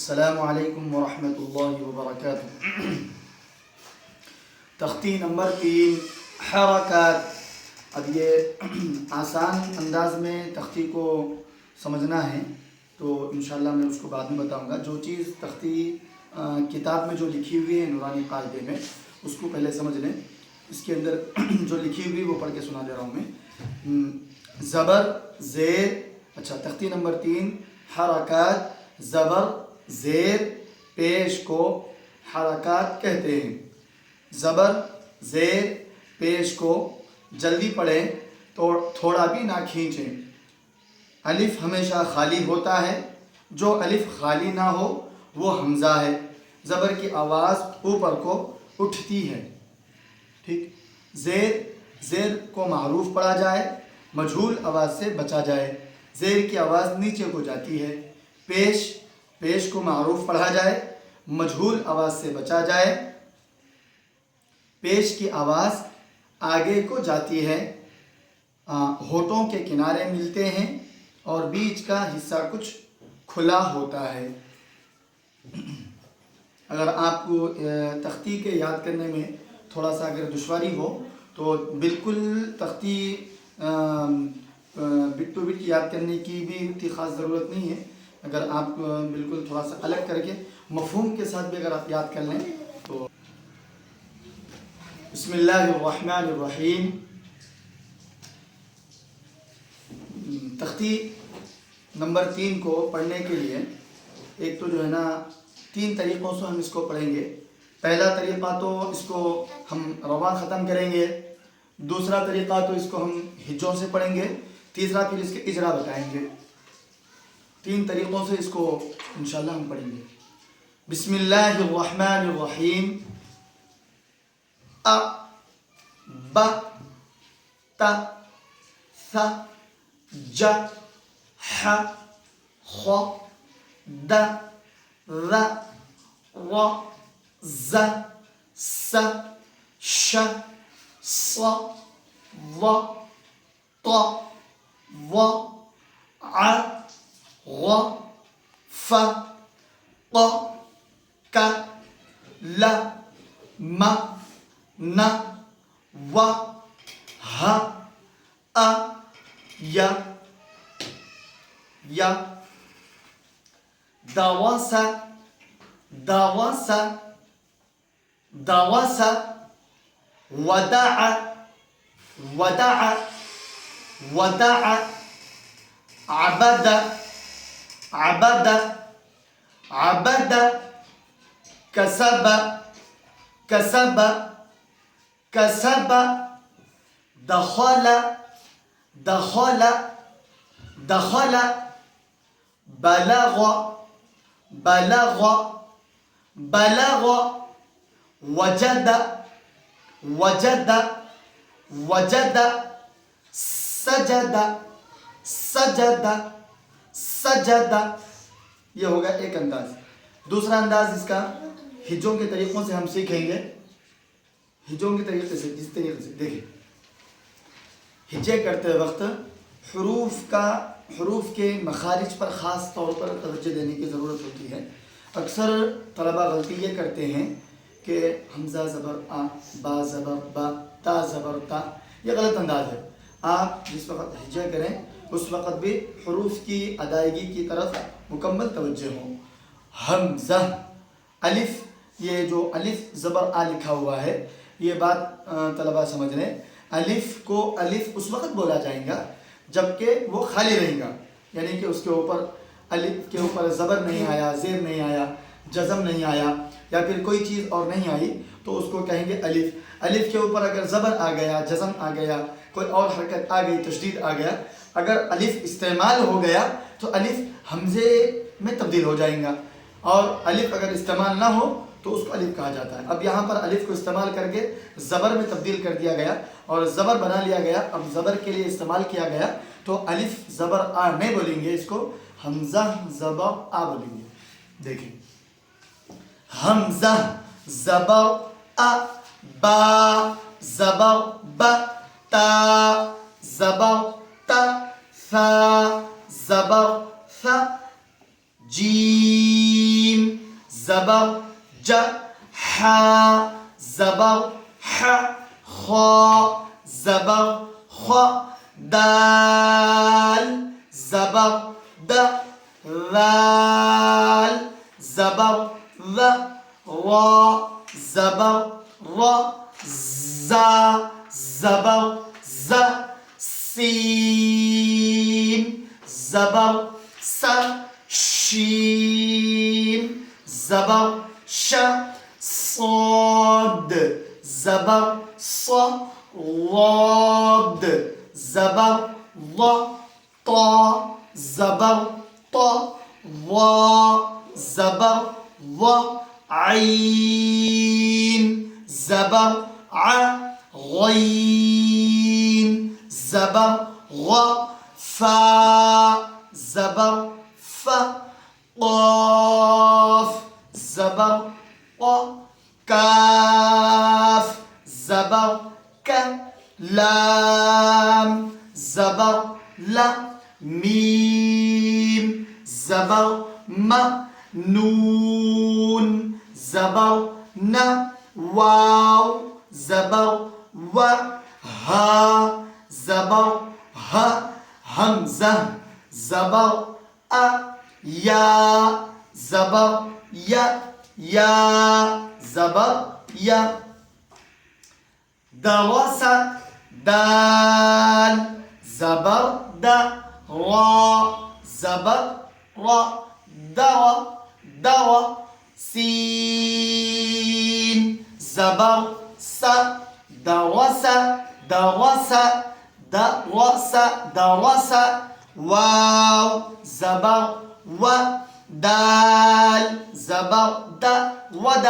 السلام علیکم ورحمۃ اللہ وبرکاتہ۔ تختی نمبر 3 حرکات۔ اب یہ آسان انداز میں تختی کو سمجھنا ہے تو انشاءاللہ میں اس کو بعد میں بتاؤں گا۔ جو چیز تختی کتاب میں جو لکھی ہوئی ہے نورانی قاعدے میں اس کو پہلے سمجھ لیں۔ اس کے اندر جو لکھی ہوئی وہ پڑھ کے سنا دے رہا ہوں میں۔ زبر زیر، اچھا تختی نمبر 3 حرکات، زبر زیر پیش کو حرکات کہتے ہیں۔ زبر زیر پیش کو جلدی پڑھیں تو تھوڑا بھی نہ کھینچیں۔ الف ہمیشہ خالی ہوتا ہے، جو الف خالی نہ ہو وہ حمزہ ہے۔ زبر کی آواز اوپر کو اٹھتی ہے، ٹھیک۔ زیر کو معروف پڑھا جائے، مجہول آواز سے بچا جائے۔ زیر کی آواز نیچے کو جاتی ہے۔ پیش کو معروف پڑھا جائے، مجہول آواز سے بچا جائے۔ پیش کی آواز آگے کو جاتی ہے، ہونٹوں کے کنارے ملتے ہیں اور بیچ کا حصہ کچھ کھلا ہوتا ہے۔ اگر آپ کو تختی کے یاد کرنے میں تھوڑا سا اگر دشواری ہو تو بالکل تختی بٹ ٹو بٹ یاد کرنے کی بھی اتنی خاص ضرورت نہیں ہے۔ اگر آپ بالکل تھوڑا سا الگ کر کے مفہوم کے ساتھ بھی اگر آپ یاد کر لیں تو بسم اللہ الرحمن الرحیم۔ تختی نمبر 3 کو پڑھنے کے لیے ایک تو جو ہے نا 3 طریقوں سے ہم اس کو پڑھیں گے۔ پہلا طریقہ تو اس کو ہم رواں ختم کریں گے، دوسرا طریقہ تو اس کو ہم ہجوں سے پڑھیں گے، تیسرا پھر اس کے اجرا بتائیں گے۔ 3 طریقوں سے اس کو انشاءاللہ ہم پڑھیں گے۔ بسم اللہ الرحمن الرحیم۔ ا ب ت ث ج ح خ د ذ ر ز س ش ص ض ط ظ ع غ ف ق ك ل م ن و ه ا ي دوس دوس دوس ودع ودع ودع عبد عبد عبد كسب كسب كسب دخل دخل دخل بلغ بلغ بلغ وجد وجد وجد سجد سجد سجد۔ یہ ہوگا ایک انداز۔ دوسرا انداز اس کا ہجوں کے طریقوں سے ہم سیکھیں گے۔ ہجوں کے طریقے سے جس طریقے سے دیکھیں، ہجے کرتے وقت حروف کے مخارج پر خاص طور پر توجہ دینے کی ضرورت ہوتی ہے۔ اکثر طلبہ غلطی یہ کرتے ہیں کہ حمزہ زبر آ، با زبر با، تا زبر تا، یہ غلط انداز ہے۔ آپ جس وقت ہجے کریں اس وقت بھی حروف کی ادائیگی کی طرف مکمل توجہ ہوں۔ حمزہ الف، یہ جو الف زبر آ لکھا ہوا ہے یہ بات طلبہ سمجھ لیں۔ الف کو الف اس وقت بولا جائے گا جبکہ وہ خالی رہے گا، یعنی کہ اس کے اوپر الف کے اوپر زبر نہیں آیا، زیر نہیں آیا، جزم نہیں آیا یا پھر کوئی چیز اور نہیں آئی تو اس کو کہیں گے الف۔ الف کے اوپر اگر زبر آ گیا، جزم آ گیا، کوئی اور حرکت آ گئی، تشدید آ گیا، اگر الف استعمال ہو گیا تو الف حمزے میں تبدیل ہو جائیں گا، اور الف اگر استعمال نہ ہو تو اس کو الف کہا جاتا ہے۔ اب یہاں پر الف کو استعمال کر کے زبر میں تبدیل کر دیا گیا اور زبر بنا لیا گیا، اب زبر کے لیے استعمال کیا گیا تو الف زبر آ نہیں بولیں گے، اس کو حمزہ زبر آ بولیں گے۔ دیکھیں، حمزہ زبر آ، با زبر با، تا زبر تا، ثا زبر ثا، جیم زبر ج حا زبر ح خا زبر خ دال زبر د ذال زبر ذ را زبر را زا زبر ز سین زبر س شین زبر ش صاد زبر ص ضاد زبر ض طا زبر ط ضا زبر ض عين زبر ع غين زبر غ فا زبر ف قاف زبر ق كاف زبر ك لام زبر لا ميم زبر ما نون زبر ن واو زبر و ها زبر ه همزة زبر أ يا زبر يا يا زبر يا درس دال زبر د را زبر را در در سين زبر س درس درس درس درس واو زبر و دال زبر د ود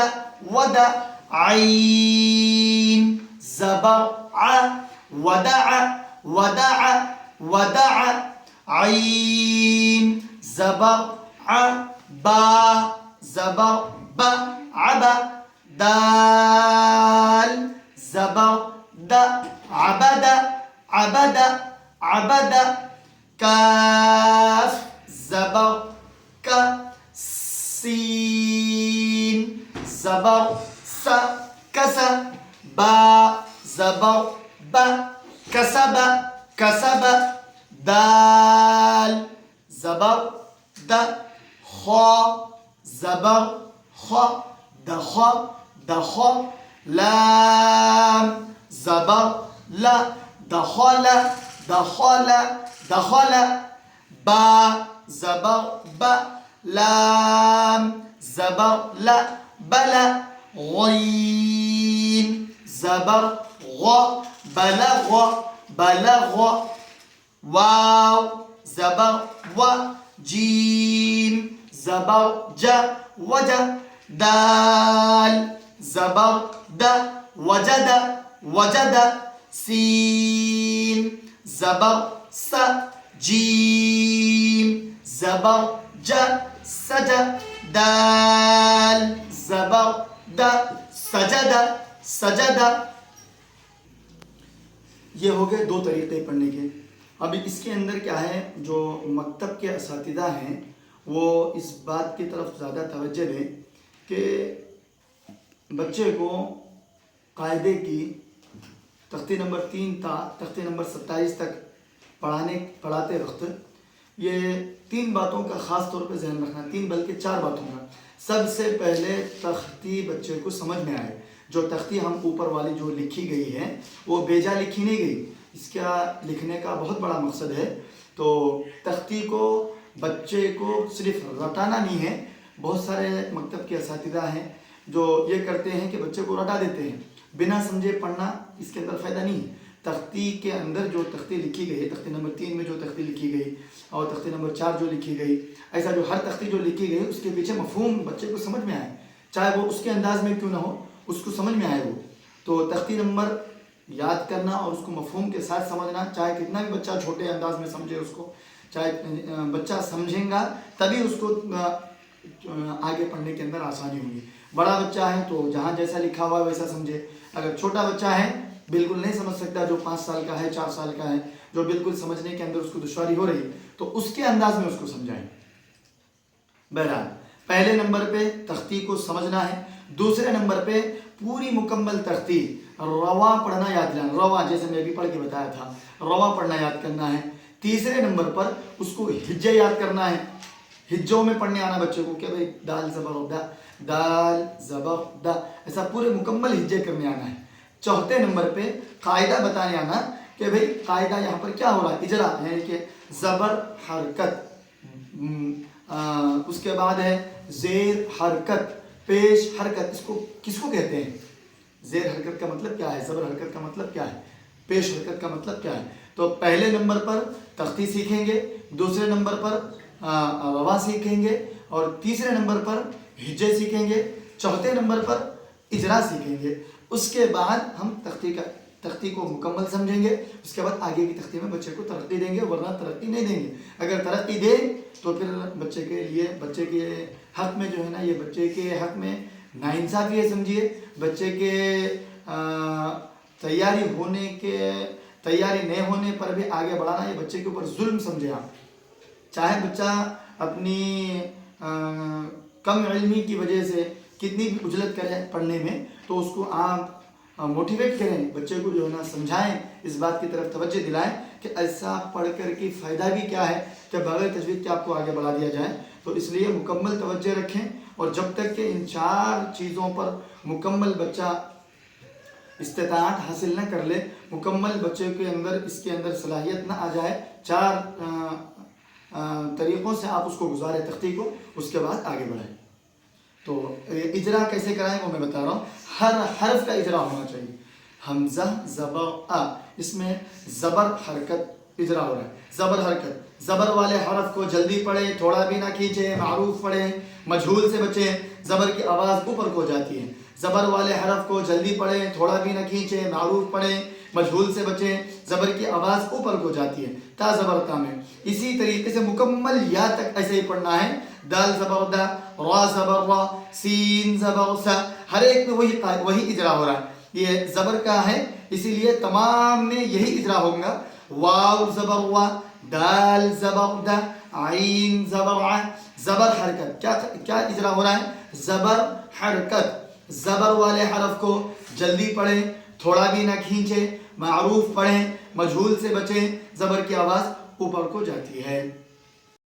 ود عين زبر ع ودع ودع ودع عين زبر ع با زبر ب عب دال زبر د عبد عبد عبد كاف زبر ك سين زبر س كس با زبر ب كسب كسب دال زبر د خا زبر خ دخ دخ لام زبر لا دخل دخل دخل با زبر ب لام زبر لا بلا غين زبر غ بلغ بلغ واو زبر و جيم زبر ج وج دال زبر د وجد وجد سين زبر س جيم زبر ج سج دال زبر د سجد سجد. یہ ہو گئے دو طریقے پڑھنے کے. اب اس کے اندر کیا ہے، جو مکتب کے اساتذہ ہیں وہ اس بات کی طرف زیادہ توجہ دیں کہ بچے کو قاعدے کی تختی نمبر 3 تا تختی نمبر 27 تک پڑھاتے وقت یہ 3 باتوں کا خاص طور پہ ذہن رکھنا، 3 بلکہ 4 باتوں کا. سب سے پہلے تختی بچے کو سمجھ میں آئے. جو تختی ہم اوپر والی جو لکھی گئی ہے وہ بیجا لکھی نہیں گئی، اس کا لکھنے کا بہت بڑا مقصد ہے. تو تختی کو بچے کو صرف رٹانا نہیں ہے. بہت سارے مکتب کے اساتذہ ہیں جو یہ کرتے ہیں کہ بچے کو رٹا دیتے ہیں، بنا سمجھے پڑھنا اس کے اندر فائدہ نہیں ہے. تختی کے اندر جو تختی لکھی گئی ہے، تختی نمبر 3 میں جو تختی لکھی گئی اور تختی نمبر 4 جو لکھی گئی، ایسا جو ہر تختی جو لکھی گئی اس کے پیچھے مفہوم بچے کو سمجھ میں آئے، چاہے وہ اس کے انداز میں کیوں نہ ہو، اس کو سمجھ میں آئے وہ. تو تختی نمبر یاد کرنا اور اس کو مفہوم کے ساتھ سمجھنا، چاہے کتنا بھی بچہ چھوٹے انداز میں سمجھے اس کو، چاہے بچہ سمجھیں گا تبھی اس کو آگے پڑھنے کے اندر آسانی ہوگی. بڑا بچہ ہے تو جہاں جیسا لکھا ہوا ہے ویسا سمجھے. اگر چھوٹا بچہ ہے بالکل نہیں سمجھ سکتا، جو 5 سال کا ہے 4 سال کا ہے، جو بالکل سمجھنے کے اندر اس کو دشواری ہو رہی، تو اس کے انداز میں اس کو سمجھائیں. بہرحال پہلے نمبر پہ تختی کو سمجھنا ہے، دوسرے نمبر پہ پوری مکمل تختی روا پڑھنا یاد دلانا، روا جیسے میں بھی پڑھ کے بتایا تھا، روا پڑھنا یاد کرنا ہے۔ تیسرے نمبر پر اس کو ہجے یاد کرنا ہے، ہجوں میں پڑھنے آنا بچے کو کہ بھائی دال زبر دا، دال زبر دا، ایسا پورے مکمل ہجے کرنے آنا ہے۔ چوتھے نمبر پہ قاعدہ بتانے آنا کہ بھائی قاعدہ یہاں پر کیا ہو رہا ہے، اجرا یعنی کہ زبر حرکت، اس کے بعد ہے زیر حرکت، پیش حرکت، اس کو کس کو کہتے ہیں؟ زیر حرکت کا مطلب کیا ہے، زبر حرکت کا مطلب کیا ہے، پیش حرکت کا مطلب کیا ہے؟ تو پہلے نمبر پر تختی سیکھیں گے، دوسرے نمبر پر روا سیکھیں گے، اور تیسرے نمبر پر ہجے سیکھیں گے، چوتھے نمبر پر اجرا سیکھیں گے۔ اس کے بعد ہم تختی کو مکمل سمجھیں گے، اس کے بعد آگے کی تختی میں بچے کو ترقی دیں گے، ورنہ ترقی نہیں دیں گے۔ اگر ترقی دیں تو پھر بچے کے حق میں جو ہے نا، یہ بچے کے حق میں ناانصافی ہے سمجھیے، بچے کے تیاری نہیں ہونے پر بھی آگے بڑھانا، یہ بچے کے اوپر ظلم سمجھے آپ۔ چاہے بچہ اپنی کم علمی کی وجہ سے کتنی بھی عجلت کرے پڑھنے میں، تو اس کو آپ موٹیویٹ کریں، بچے کو جو ہے نا سمجھائیں، اس بات کی طرف توجہ دلائیں کہ ایسا پڑھ کر کے فائدہ بھی کیا ہے کہ بغیر تجوید کے آپ کو آگے بڑھا دیا جائے۔ تو اس لیے مکمل توجہ رکھیں، اور جب تک کہ ان 4 چیزوں پر مکمل بچہ استطاعت حاصل نہ کر لے، مکمل بچے کے اندر اس کے اندر صلاحیت نہ آ جائے، 4 طریقوں سے آپ اس کو گزاریں تختی کو، اس کے بعد آگے بڑھائیں۔ تو اجرا کیسے کرائیں وہ میں بتا رہا ہوں۔ ہر حرف کا اجرا ہونا چاہیے، حمزہ زبر آ، اس میں زبر حرکت اجرا ہو رہا ہے، زبر حرکت، زبر والے حرف کو جلدی پڑھیں، تھوڑا بھی نہ کھینچیں، معروف پڑھیں، مجہول سے بچیں، زبر کی آواز اوپر کو جاتی ہے، زبر والے حرف کو جلدی پڑھیں، تھوڑا بھی نہ کھینچیں، معروف پڑھیں، مجہول سے بچیں، زبر کی آواز اوپر کو جاتی ہے، تا زبر تا میں۔ اسی طریقے سے مکمل یا تک ایسے ہی پڑھنا ہے، دال زبر دا، را زبر را، سین زبر سا، ہر ایک میں وہی اجرا ہو رہا ہے۔ یہ زبر کا ہے، اسی لیے تمام میں یہی اجرا ہوگا، واو زبر وا، دال زبر دا، عین زبر ع، زبر حرکت، کیا اجرا ہو رہا ہے؟ زبر حرکت، زبر والے حرف کو جلدی پڑھیں، تھوڑا بھی نہ کھینچیں، معروف پڑھیں، مجہول سے بچیں، زبر کی آواز اوپر کو جاتی ہے۔